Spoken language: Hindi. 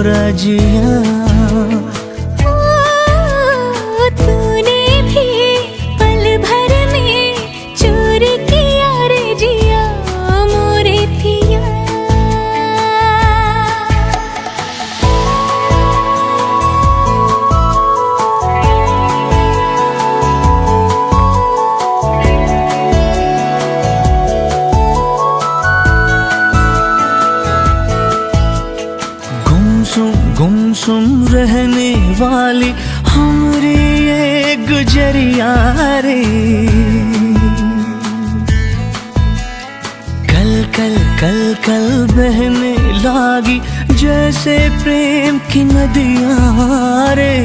रजिया तूने भी पल भर में चोर किया रे जिया मोरे पिया। गुमसुम रहने वाली हमरी ये गुजरिया रे, कल कल कल कल बहने लागी जैसे प्रेम की नदियां रे।